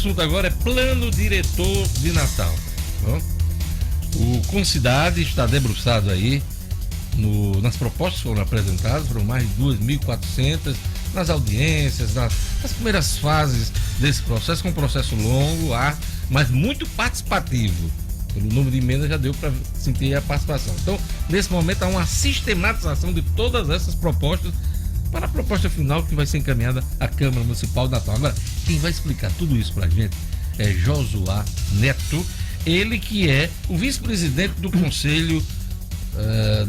assunto agora é plano diretor de Natal. O Concidade está debruçado aí nas propostas que foram apresentadas, foram mais de 2.400, nas audiências, nas primeiras fases desse processo, que é um processo longo, mas muito participativo. Pelo número de emendas já deu para sentir a participação. Então, nesse momento, há uma sistematização de todas essas propostas para a proposta final que vai ser encaminhada à Câmara Municipal de Natal. Agora, quem vai explicar tudo isso para a gente é Josuá Neto, ele que é o vice-presidente do Conselho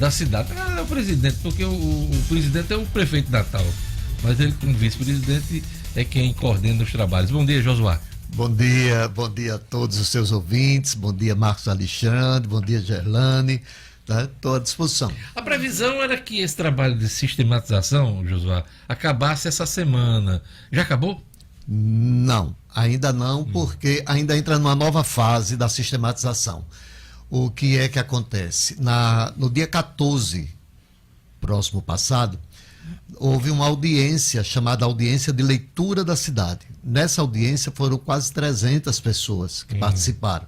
da cidade. Não é o presidente, porque o presidente é o prefeito de Natal, mas ele, como vice-presidente, é quem coordena os trabalhos. Bom dia, Josuá. Bom dia a todos os seus ouvintes, bom dia, Marcos Alexandre, bom dia, Gerlane, estou à disposição. A previsão era que esse trabalho de sistematização, Josuá, acabasse essa semana. Já acabou? Não, ainda não, porque ainda entra numa nova fase da sistematização. O que é que acontece? No dia 14, próximo passado, houve uma audiência chamada Audiência de Leitura da Cidade. Nessa audiência foram quase 300 pessoas que participaram.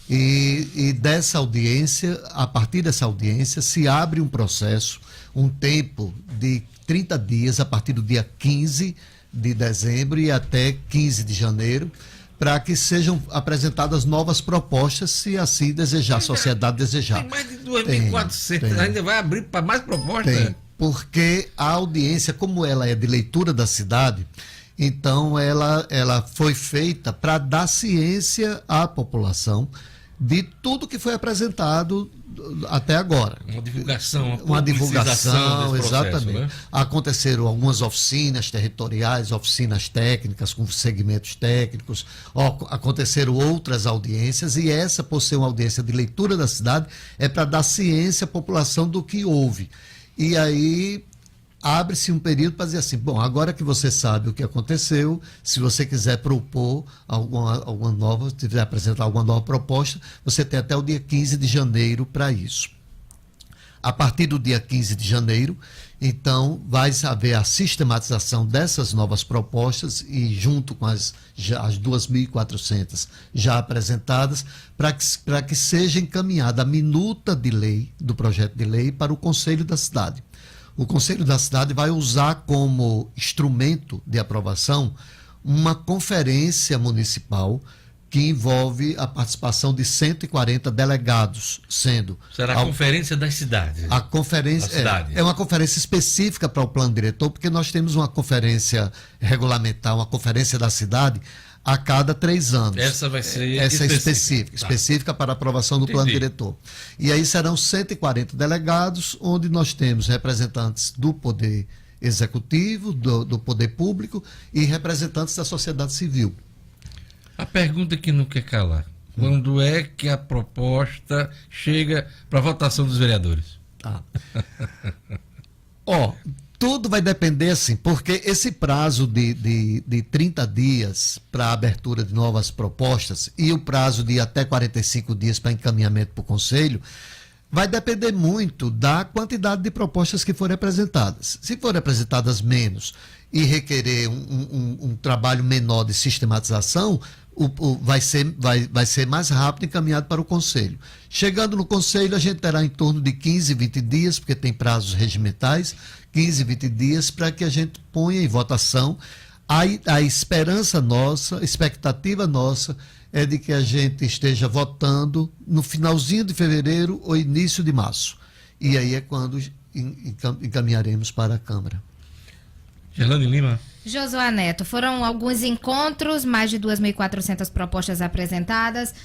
E dessa audiência, a partir dessa audiência, se abre um processo, um tempo de 30 dias, a partir do dia 15 de dezembro e até 15 de janeiro, para que sejam apresentadas novas propostas, se assim desejar, a sociedade desejar. Tem mais de 2.400, ainda vai abrir para mais propostas? Tem, porque a audiência, como ela é de leitura da cidade, então ela foi feita para dar ciência à população de tudo que foi apresentado até agora. Uma divulgação, exatamente. Processo, né? Aconteceram algumas oficinas territoriais, oficinas técnicas com segmentos técnicos, aconteceram outras audiências, e essa, por ser uma audiência de leitura da cidade, é para dar ciência à população do que houve. E aí abre-se um período para dizer assim, bom, agora que você sabe o que aconteceu, se você quiser propor alguma nova, se quiser apresentar alguma nova proposta, você tem até o dia 15 de janeiro para isso. A partir do dia 15 de janeiro, então, vai haver a sistematização dessas novas propostas e junto com as 2.400 já apresentadas, para que seja encaminhada a minuta de lei, do projeto de lei, para o Conselho da Cidade. O Conselho da Cidade vai usar como instrumento de aprovação uma conferência municipal que envolve a participação de 140 delegados, sendo... Será a Conferência das Cidades. A conferência é uma conferência específica para o plano diretor, porque nós temos uma conferência regulamentar, uma conferência da cidade, a cada 3 anos. Essa vai ser específica para aprovação do plano diretor. E aí serão 140 delegados, onde nós temos representantes do Poder Executivo, do Poder Público e representantes da sociedade civil. A pergunta que não quer calar. Quando é que a proposta chega para votação dos vereadores? Tudo vai depender, assim, porque esse prazo de 30 dias para a abertura de novas propostas e o prazo de até 45 dias para encaminhamento para o Conselho, vai depender muito da quantidade de propostas que forem apresentadas. Se forem apresentadas menos e requerer um trabalho menor de sistematização, vai ser mais rápido encaminhado para o Conselho. Chegando no Conselho, a gente terá em torno de 15, 20 dias, porque tem prazos regimentais, 15, 20 dias para que a gente ponha em votação. A esperança nossa, a expectativa nossa é de que a gente esteja votando no finalzinho de fevereiro ou início de março. E aí é quando encaminharemos para a Câmara. Gerlane Lima. Josuá Neto, foram alguns encontros, mais de 2.400 propostas apresentadas.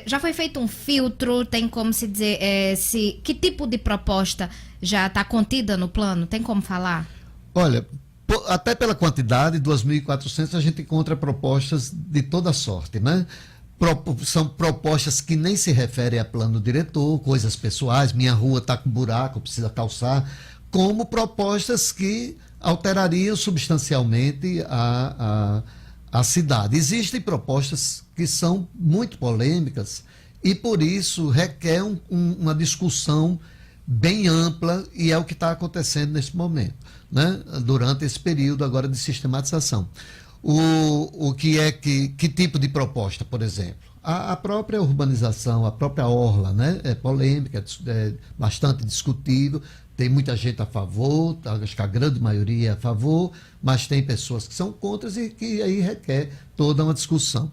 Já foi feito um filtro? Tem como se dizer que tipo de proposta já está contida no plano? Tem como falar? Olha, até pela quantidade, 2.400, a gente encontra propostas de toda sorte, né? São propostas que nem se referem a plano diretor, coisas pessoais, minha rua está com buraco, precisa calçar, como propostas que alterariam substancialmente a cidade. Existem propostas que são muito polêmicas e, por isso, requer uma discussão bem ampla, e é o que está acontecendo nesse momento, né? Durante esse período agora de sistematização. Que tipo de proposta, por exemplo? A própria urbanização, a própria orla, né? É polêmica, é bastante discutível, tem muita gente a favor, acho que a grande maioria é a favor, mas tem pessoas que são contra e que aí requer toda uma discussão.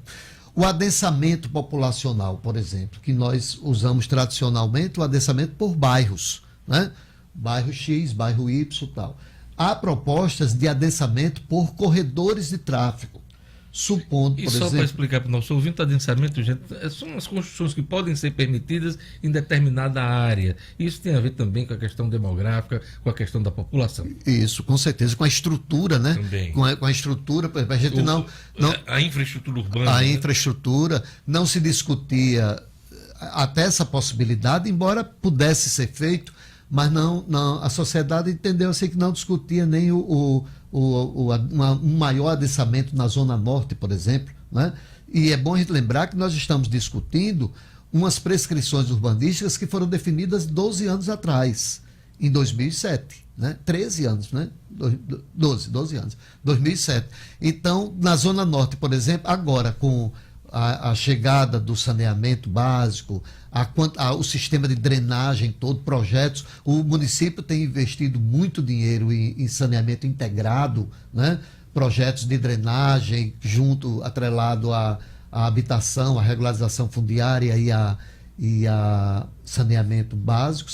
O adensamento populacional, por exemplo, que nós usamos tradicionalmente, o adensamento por bairros, né? Bairro X, bairro Y e tal. Há propostas de adensamento por corredores de tráfego. Supondo, E por só exemplo... para explicar para o nosso ouvinte, adensamento, gente, são as construções que podem ser permitidas em determinada área. Isso tem a ver também com a questão demográfica, com a questão da população. Isso, com certeza, com a estrutura, né? Também. Com a estrutura, a gente a infraestrutura urbana. A né? infraestrutura não se discutia até essa possibilidade, embora pudesse ser feito, mas não, a sociedade entendeu assim que não discutia nem um maior adensamento na Zona Norte, por exemplo, né? E é bom a gente lembrar que nós estamos discutindo umas prescrições urbanísticas que foram definidas 12 anos atrás, em 2007, né? 13 anos, né? 12 anos, 2007. Então, na Zona Norte, por exemplo, agora com a chegada do saneamento básico, o sistema de drenagem todo, projetos, o município tem investido muito dinheiro em saneamento integrado, né? Projetos de drenagem atrelado à habitação, à regularização fundiária e a saneamento básico,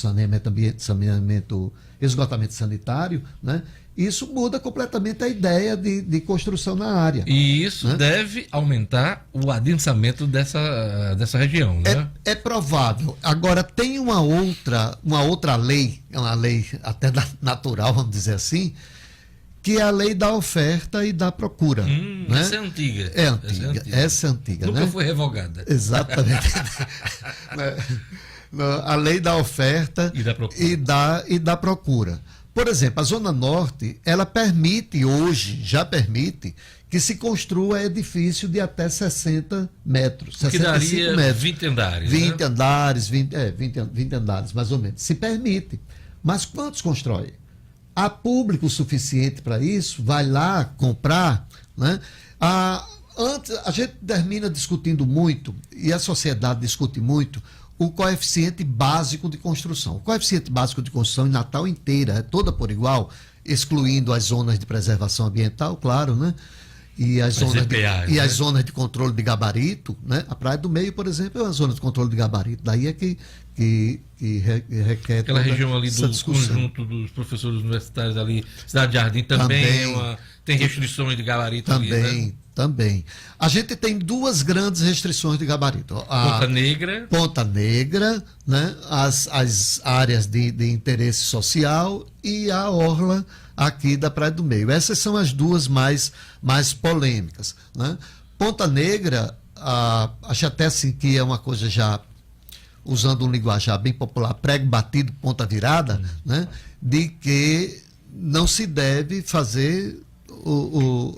esgotamento sanitário, né? Isso muda completamente a ideia de construção na área. E isso, né? Deve aumentar o adensamento dessa região, né? É provável. Agora, tem uma outra lei, uma lei até natural, vamos dizer assim, que é a lei da oferta e da procura. Né? Essa é antiga. Essa é antiga. Nunca né? foi revogada. Exatamente. A lei da oferta e da procura. Por exemplo, a Zona Norte, ela já permite que se construa edifício de até 60 metros. Que 65 daria metros. 20 andares. 20 né? andares, 20 andares, mais ou menos. Se permite. Mas quantos constrói? Há público suficiente para isso? Vai lá comprar? Né? Antes, a gente termina discutindo muito, e a sociedade discute muito, o coeficiente básico de construção. O coeficiente básico de construção em Natal inteira, é toda por igual, excluindo as zonas de preservação ambiental, claro, né? E as zonas de controle de gabarito, né? A Praia do Meio, por exemplo, é uma zona de controle de gabarito. Daí é que requer aquela região ali do discussão. Conjunto dos professores universitários ali, Cidade Jardim também tem restrições de gabarito ali, né? Também. A gente tem duas grandes restrições de gabarito. Ponta Negra, né? As áreas de interesse social e a orla aqui da Praia do Meio. Essas são as duas mais polêmicas. Né? Ponta Negra, acho até assim que é uma coisa já, usando um linguajar bem popular, prego batido, ponta virada, né? De que não se deve fazer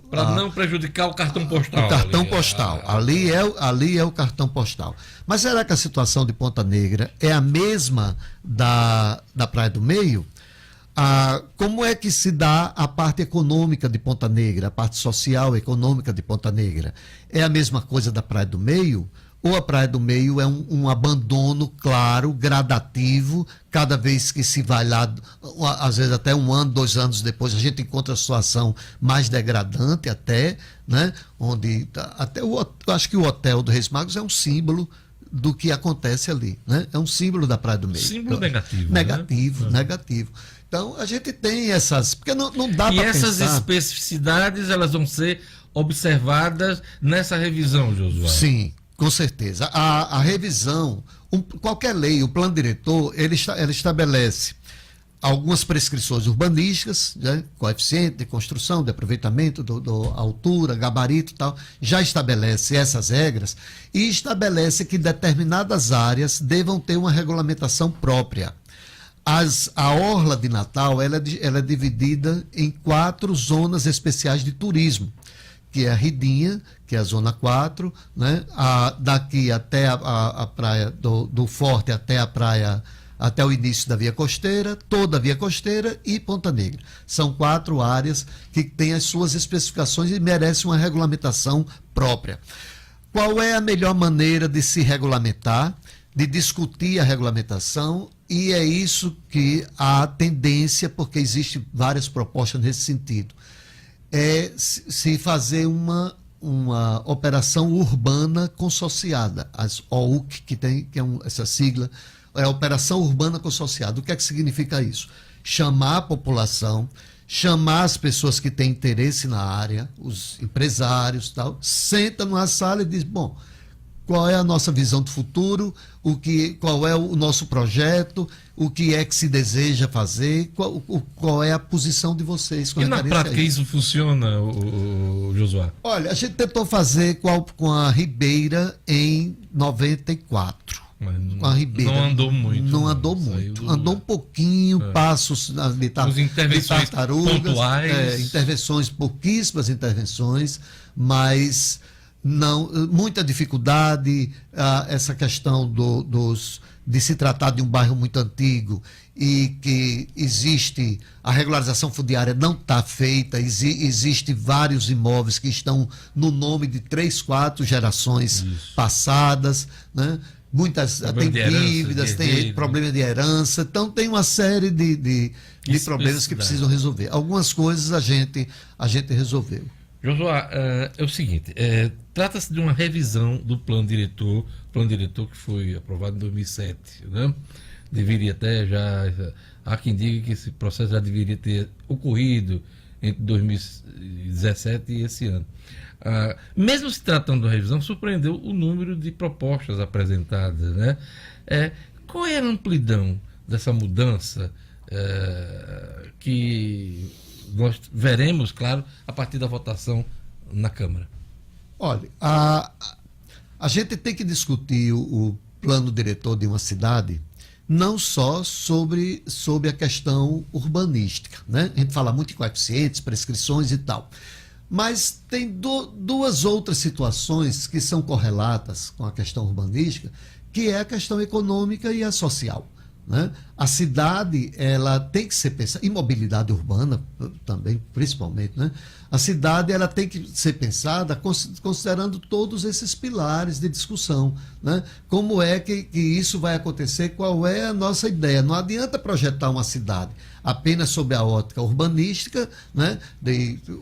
para não prejudicar o cartão postal. O cartão postal. Ali é o cartão postal. Mas será que a situação de Ponta Negra é a mesma da Praia do Meio? Como é que se dá a parte econômica de Ponta Negra, a parte social econômica de Ponta Negra? É a mesma coisa da Praia do Meio? Ou a Praia do Meio é um abandono claro, gradativo, cada vez que se vai lá, às vezes até 1 ano, 2 anos depois, a gente encontra a situação mais degradante até, né? Onde eu acho que o Hotel do Reis Magos é um símbolo do que acontece ali, né? É um símbolo da Praia do Meio. Símbolo negativo. Negativo. Então, a gente tem essas... Porque não dá para pensar... E essas especificidades, elas vão ser observadas nessa revisão, Josué? Sim. Com certeza. A revisão, qualquer lei, o plano diretor, ela estabelece algumas prescrições urbanísticas, né? Coeficiente de construção, de aproveitamento, altura, gabarito e tal, já estabelece essas regras e estabelece que determinadas áreas devam ter uma regulamentação própria. A Orla de Natal ela é dividida em 4 zonas especiais de turismo, que é a Ridinha, que é a Zona 4, né? Daqui até a praia do Forte, até a praia até o início da Via Costeira, toda a Via Costeira e Ponta Negra. São 4 áreas que têm as suas especificações e merecem uma regulamentação própria. Qual é a melhor maneira de se regulamentar, de discutir a regulamentação? E é isso que há tendência, porque existem várias propostas nesse sentido. É se fazer uma operação urbana consorciada, as OUC, que é essa sigla, é a Operação Urbana Consorciada. O que é que significa isso? Chamar a população, chamar as pessoas que têm interesse na área, os empresários e tal, senta numa sala e diz, bom, qual é a nossa visão do futuro, qual é o nosso projeto, o que é que se deseja fazer, qual é a posição de vocês. E na prática isso funciona, o Josué? Olha, a gente tentou fazer com a Ribeira em 94. Com a Ribeira. Não andou muito. Não andou muito. Andou um pouquinho, passos de tartarugas, intervenções, pouquíssimas intervenções, mas não, muita dificuldade, essa questão de se tratar de um bairro muito antigo e que existe, a regularização fundiária não está feita, existe vários imóveis que estão no nome de 3, 4 gerações passadas, né? Muitas têm dívidas, tem problema de herança, então tem uma série de problemas que precisam resolver. Algumas coisas a gente resolveu. Josué, é o seguinte, trata-se de uma revisão do plano diretor que foi aprovado em 2007, né? Deveria até há quem diga que esse processo já deveria ter ocorrido entre 2017 e esse ano. Mesmo se tratando da revisão, surpreendeu o número de propostas apresentadas, né? Qual é a amplidão dessa mudança que nós veremos, claro, a partir da votação na Câmara? Olha, a gente tem que discutir o plano diretor de uma cidade não só sobre a questão urbanística, né? A gente fala muito em coeficientes, prescrições e tal. Mas tem duas outras situações que são correlatas com a questão urbanística, que é a questão econômica e a social, né? A cidade, ela tem que ser pensada, e mobilidade urbana também, principalmente, né? A cidade, ela tem que ser pensada considerando todos esses pilares de discussão, né? Como é que isso vai acontecer, qual é a nossa ideia. Não adianta projetar uma cidade apenas sob a ótica urbanística, né?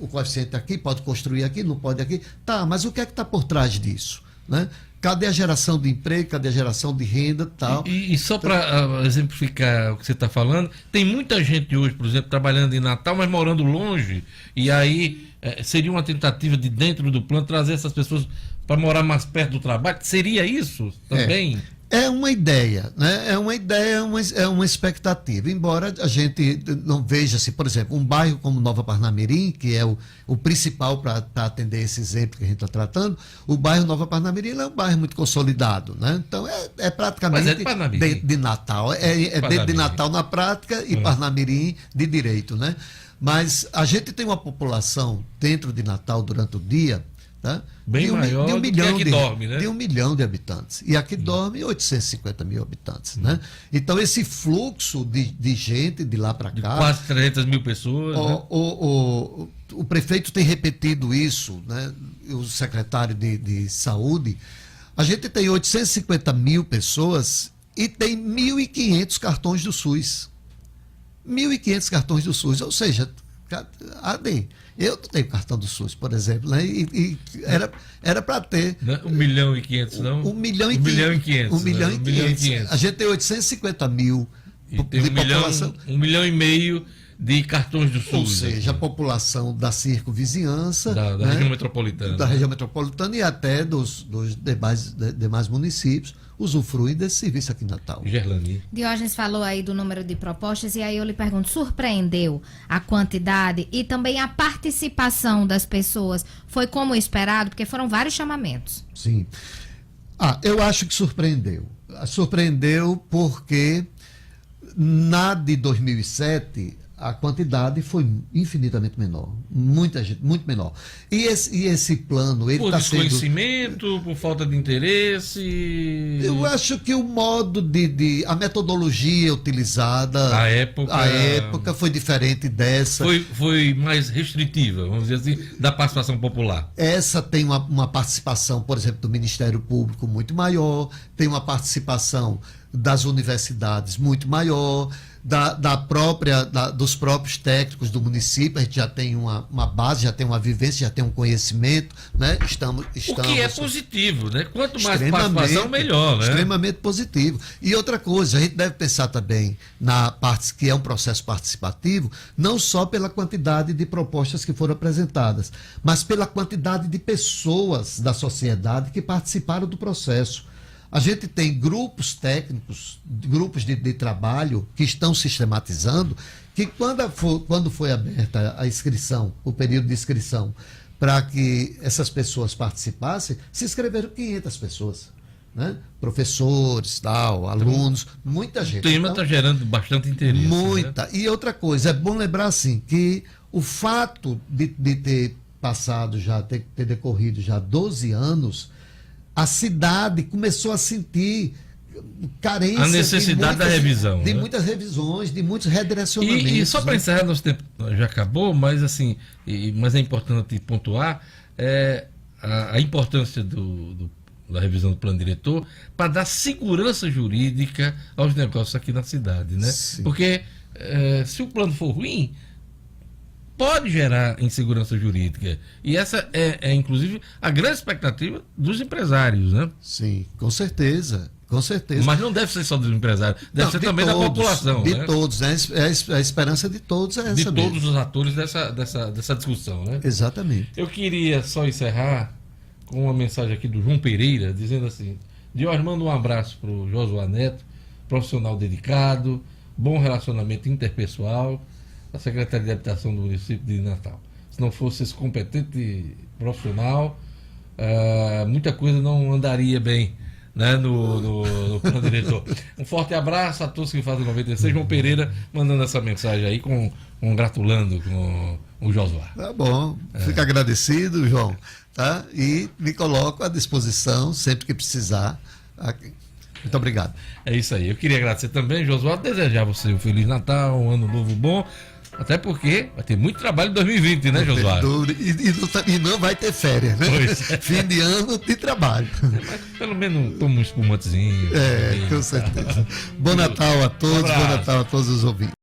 O coeficiente aqui, pode construir aqui, não pode aqui. Tá, mas o que é que está por trás disso, né? Cadê a geração de emprego, cadê a geração de renda e tal? E só para exemplificar o que você está falando, tem muita gente hoje, por exemplo, trabalhando em Natal, mas morando longe, e aí seria uma tentativa de, dentro do plano, trazer essas pessoas para morar mais perto do trabalho? Seria isso também? É uma ideia, né? É uma expectativa. Embora a gente não veja, por exemplo, um bairro como Nova Parnamirim, que é o principal para atender esse exemplo que a gente está tratando, o bairro Nova Parnamirim é um bairro muito consolidado, né? Então é praticamente dentro de Natal. Dentro de Natal na prática e Parnamirim de direito, né? Mas a gente tem uma população dentro de Natal durante o dia, tá? Bem maior do que aqui dorme, né? De 1 milhão de habitantes. E aqui dorme 850 mil habitantes, né? Então, esse fluxo de gente de lá para cá... Quase 300 mil pessoas, né? O prefeito tem repetido isso, né? O secretário de Saúde. A gente tem 850 mil pessoas e tem 1.500 cartões do SUS. 1.500 cartões do SUS. Ou seja, eu não tenho cartão do SUS, por exemplo, né? E era para ter. 1.500.000, não? 1.500.000. 1.500.000. A gente tem 850 mil e tem de população. 1,5 milhão de cartões do SUS. Ou seja, a população da circunvizinhança. Da região metropolitana. Da região metropolitana e até dos demais municípios usufruem desse serviço aqui em Natal. Gerlani. Diógenes falou aí do número de propostas e aí eu lhe pergunto, surpreendeu a quantidade e também a participação das pessoas? Foi como esperado? Porque foram vários chamamentos. Sim. Eu acho que surpreendeu. Surpreendeu porque na de 2007 a quantidade foi infinitamente menor. Muita gente, muito menor. E esse plano, ele por está sendo... desconhecimento, por falta de interesse? Eu acho que o modo a metodologia utilizada... A época foi diferente dessa. Foi mais restritiva, vamos dizer assim, da participação popular. Essa tem uma participação, por exemplo, do Ministério Público muito maior, tem uma participação das universidades muito maior, dos próprios técnicos do município. A gente já tem uma base, já tem uma vivência, já tem um conhecimento, né? Estamos o que é positivo, né? Quanto mais participação, melhor, né? Extremamente positivo. E outra coisa, a gente deve pensar também na parte que é um processo participativo, não só pela quantidade de propostas que foram apresentadas, mas pela quantidade de pessoas da sociedade que participaram do processo. A gente tem grupos técnicos, grupos de trabalho que estão sistematizando, que quando foi aberta a inscrição, o período de inscrição, para que essas pessoas participassem, se inscreveram 500 pessoas. Né? Professores, alunos, muita gente. O tema está gerando bastante interesse. Muita. Né? E outra coisa, é bom lembrar assim, que o fato de ter passado já, ter decorrido já 12 anos, a cidade começou a sentir carência. A necessidade da revisão. De né? muitas revisões, de muitos redirecionamentos. E só para encerrar, nosso tempo já acabou, mas assim, mas é importante pontuar a importância da revisão do plano diretor para dar segurança jurídica aos negócios aqui na cidade, né? Sim. Porque se o plano for ruim, pode gerar insegurança jurídica. E essa é inclusive, a grande expectativa dos empresários, né? Sim, com certeza. Com certeza. Mas não deve ser só dos empresários, deve ser também todos, da população. De né? todos, né? A esperança de todos é essa de mesmo. todos os atores dessa discussão, né? Exatamente. Eu queria só encerrar com uma mensagem aqui do João Pereira, dizendo assim: Diógenes, manda um abraço para o Josué Neto, profissional dedicado, bom relacionamento interpessoal, a Secretaria de Habitação do município de Natal. Se não fosse esse competente profissional, muita coisa não andaria bem, né, no plano diretor. Um forte abraço a todos que fazem 96. João Pereira mandando essa mensagem aí, gratulando com o Josué. Tá bom, fico agradecido, João, tá? E me coloco à disposição sempre que precisar. Muito obrigado. É isso aí. Eu queria agradecer também, Josué, desejar a você um Feliz Natal, um ano novo bom. Até porque vai ter muito trabalho em 2020, né, Josué? E não vai ter férias, né? Pois é. Fim de ano de trabalho. Mas pelo menos toma um espumantezinho. Com certeza. Bom Natal a todos, bom Natal a todos os ouvintes.